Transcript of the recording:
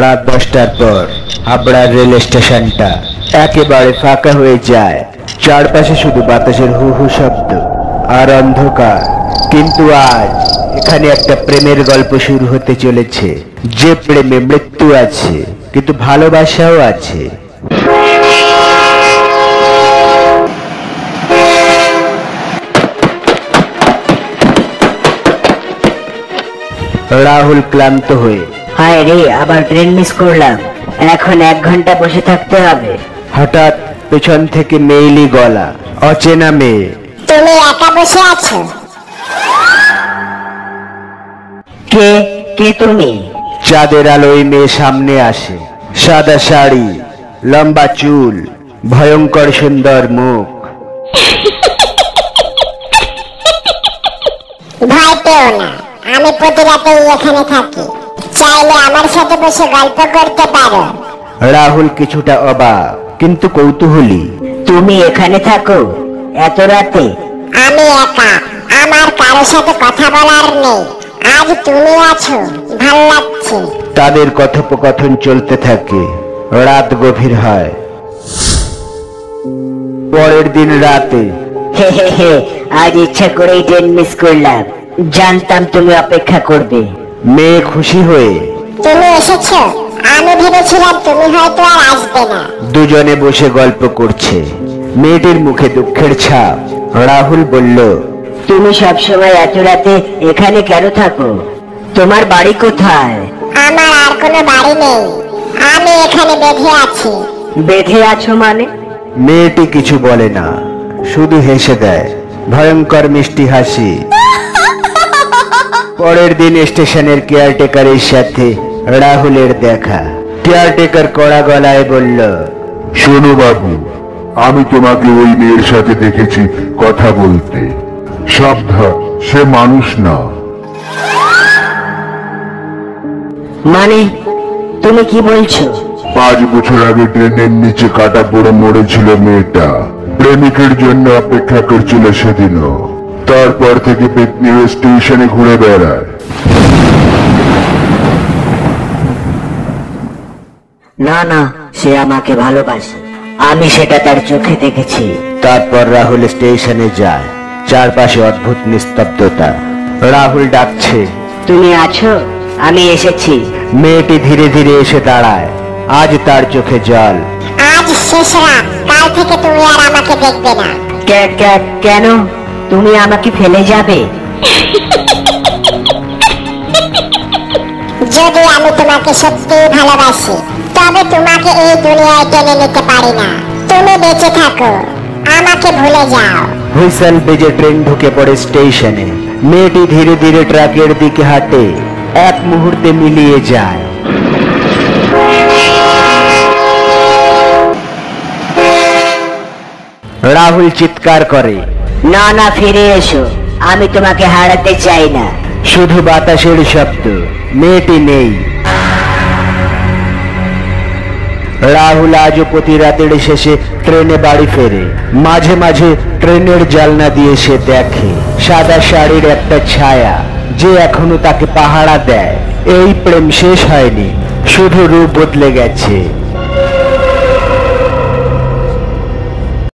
রাত 10টার পর হাবড়ার রেল স্টেশনটা একেবারে ফাঁকা হয়ে যায়। চারপাশে শুধু বাতাসের হু হু শব্দ আর অন্ধকার। কিন্তু আজ এখানে একটা প্রেমের গল্প শুরু হতে চলেছে, যে প্রেমে মৃত্যু আছে কিন্তু ভালোবাসাও আছে। রাহুল ক্লান্ত হয়ে, হায় রে, আবার ট্রেন মিস করলাম, এখন 1 ঘন্টা বসে থাকতে হবে। হঠাৎ পেছন থেকে মেইলি গলা, অচেনা মেয়ে। তুমি একা বসে আছো? কে কে তুমি? চাঁদের আলোয় মেয়ে সামনে আসে, সাদা শাড়ি, লম্বা চুল, ভয়ঙ্কর সুন্দর মুখ। ভয় পেও না, আমি প্রতি রাতেই এখানে থাকি, চাইলে আমার সাথে বসে গল্প করতে পারো। রাহুল কিছুটা অবাক কিন্তু কৌতূহলী। তুমি এখানে থাকো এত রাতে? আমি একা, আমার কারোর সাথে কথা বলার নেই। আজ তুমি আছো, ভাল লাগছে। তাদের কথোপকথন চলতে থাকে। রাত গভীর হয়। পরের দিন রাতে হে হে হে, আজ ইচ্ছা করেই ট্রেন মিস করলাম, জানতাম তুমি অপেক্ষা করবে। মেয়ে খুশি হয়ে, তুমি এসেছো, আমি ভেবেছিলাম তুমি হয়তো আর আসবে না। দুজনে বসে গল্প করছে। মেয়েটির মুখে দুঃখের ছাপ। রাহুল বলল, তুমি সবসময় এত রাতে এখানে কেন থাকো? তোমার বাড়ি কোথায়? আমার আর কোনো বাড়ি নেই, আমি এখানে বেঁধে আছি। বেঁধে আছো মানে? মেয়েটি কিছু বলে না, শুধু হেসে দেয়, ভয়ঙ্কর মিষ্টি হাসি। পরের দিন স্টেশনের কেয়ারটেকারের সাথে রাহুলের দেখা। কেয়ারটেকার কড়া গলায় বলল, শোনো বাবু, আমি তোমাকে ওই মেয়ের সাথে দেখেছি কথা বলতে। সাবধান, সে মানুষ না। মানে তুমি কি বলছো? 5 বছর আগে ট্রেনের নিচে কাটা পড়ে মরেছিল মেয়েটা। প্রেমিকের জন্য অপেক্ষা করছিল সেদিনও। তারপর থেকে পেতনি স্টেশনে ঘুরে বেড়ায়। না না, সে আমাকে ভালোবাসে, আমি সেটা তার চোখে দেখেছি। তারপর রাহুল স্টেশনে যায়। চারপাশে অদ্ভুত নিস্তব্ধতা। রাহুল ডাকছে, তুমি আছো? আমি এসেছি। মেয়েটি ধীরে ধীরে এসে দাঁড়ায়। আজ তার চোখে জল। আজ শেষ রাত, কাল থেকে তুমি আর আমাকে দেখবে না। কেন? তুমি আমাকে ফেলে যাবে? যদি আমি তোমাকে সত্যিই ভালোবাসি, তবে তোমাকে এই দুনিয়ায় টেনে নিতে পারি না। তুমি বেঁচে থাকো, আমাকে ভুলে যাও। হুইসেল বেজে ট্রেন ঢুকে পড়ে স্টেশনে। মেয়েটি ধীরে ধীরে ট্র্যাকের দিকে হাঁটে। এক মুহূর্তে মিলিয়ে যায়। রাহুল চিৎকার করে, না না, ফিরে এসো, আমি তোমাকে হারাতে চাই না। শুধু বাতাসের শব্দ, মেয়েটি নেই। রাহুল আজও প্রতি রাতের শেষে ট্রেনে বাড়ি ফেরে। মাঝে মাঝে ট্রেনের জানলা দিয়ে সে দেখে সাদা শাড়ির একটা ছায়া, যে এখনো তাকে পাহারা দেয়। এই প্রেম শেষ হয়নি, শুধু রূপ বদলে গেছে।